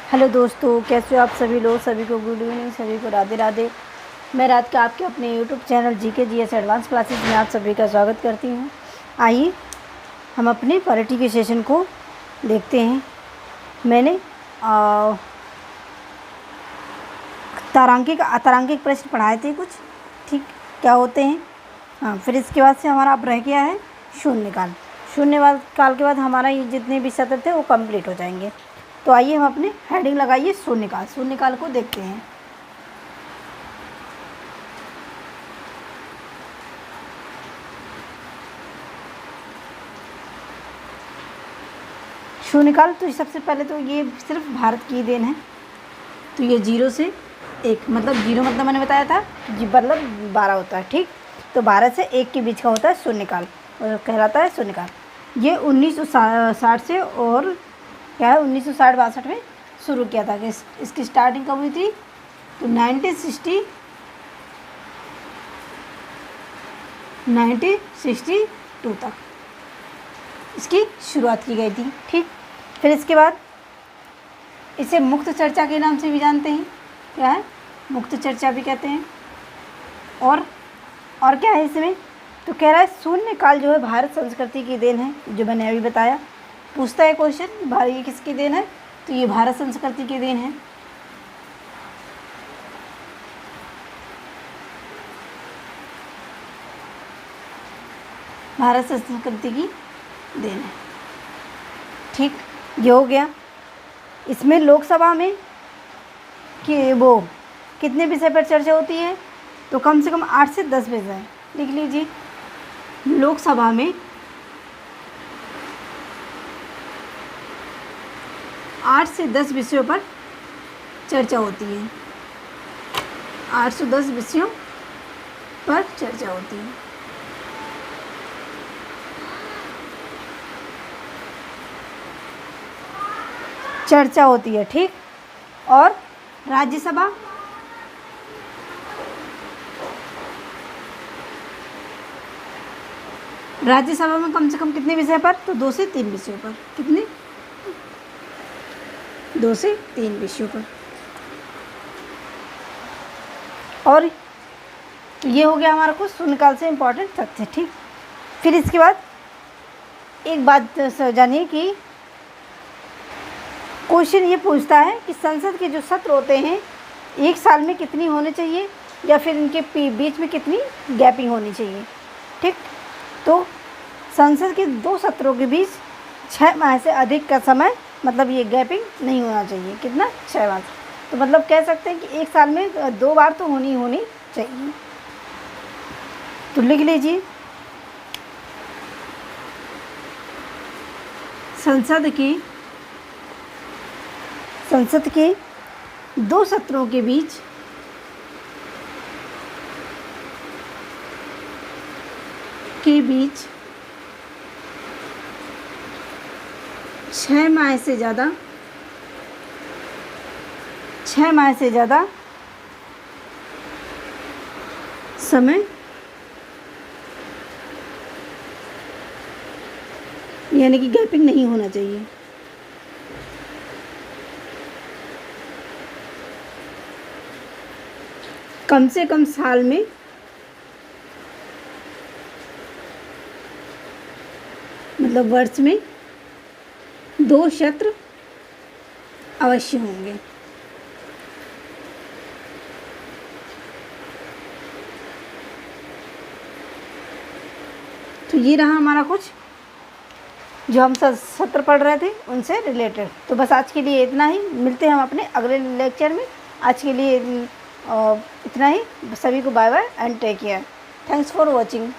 Hello दोस्तों, कैसे हो आप सभी लोग। सभी को गुड इवनिंग, सभी को राधे राधे। मैं रात के आपके अपने YouTube channel GK GS advance classes में आप सभी का स्वागत करती हूँ। आइए हम अपने पॉलिटी के सेशन को देखते हैं। मैंने तारांकिक प्रश्न पढ़ाए थे कुछ, ठीक क्या होते हैं। हाँ, फिर इसके बाद से हमारा अब रह गया है शून्यकाल। शून्यकाल के बाद हमारा ये जितने भी सत्र थे वो कंप्लीट हो जाएंगे। तो आइए हम अपने हेडिंग लगाइए शून्यकाल को देखते हैं। शून्यकाल तो सबसे पहले तो ये सिर्फ भारत की देन है। तो ये 0 से 1, मतलब 0 मतलब मैंने बताया था जी, मतलब 12 होता है, ठीक। तो 12 से 1 के बीच का होता है शून्यकाल और कहलाता है शून्यकाल। ये 1960 से और क्या है 1960-62 में शुरू किया था। कि इसकी स्टार्टिंग कब हुई थी, तो 1962 तक इसकी शुरुआत की गई थी, ठीक। फिर इसके बाद इसे मुक्त चर्चा के नाम से भी जानते हैं। क्या है, मुक्त चर्चा भी कहते हैं। और क्या है इसमें, तो कह रहा है शून्यकाल जो है भारत संस्कृति की देन है, जो मैंने अभी बताया। पूछता है क्वेश्चन, ये किसकी देन है, तो ये भारत संस्कृति की देन है। भारत संस्कृति की देन है, ठीक। ये हो गया। इसमें लोकसभा में कि वो कितने विषय पर चर्चा होती है, तो कम से कम 8 से 10 विषय लिख लीजिए। लोकसभा में 8 से 10 विषयों पर चर्चा होती है। 8 से 10 विषयों पर चर्चा होती है। ठीक। और राज्यसभा में कम से कम कितने विषय पर, तो 2 से 3 विषयों पर। कितने, 2 से 3 विषयों पर। और ये हो गया हमारा कुछ शून्यकाल से इम्पोर्टेंट तथ्य, ठीक। फिर इसके बाद एक बात जानिए कि क्वेश्चन ये पूछता है कि संसद के जो सत्र होते हैं 1 साल में कितनी होने चाहिए, या फिर इनके बीच में कितनी गैपिंग होनी चाहिए, ठीक। तो संसद के 2 सत्रों के बीच 6 माह से अधिक का समय, मतलब ये गैपिंग नहीं होना चाहिए। कितना, 6 माह। तो मतलब कह सकते हैं कि 1 साल में 2 बार तो होनी चाहिए। तो लिख लीजिए, संसद के 2 सत्रों के बीच 6 माह से ज़्यादा समय यानी कि गैपिंग नहीं होना चाहिए। कम से कम साल में मतलब वर्ष में 2 सत्र अवश्य होंगे। तो ये रहा हमारा कुछ जो हम सत्र पढ़ रहे थे उनसे रिलेटेड। तो बस आज के लिए इतना ही। मिलते हैं हम अपने अगले लेक्चर में। आज के लिए इतना ही। सभी को bye bye and take care. Thanks for watching.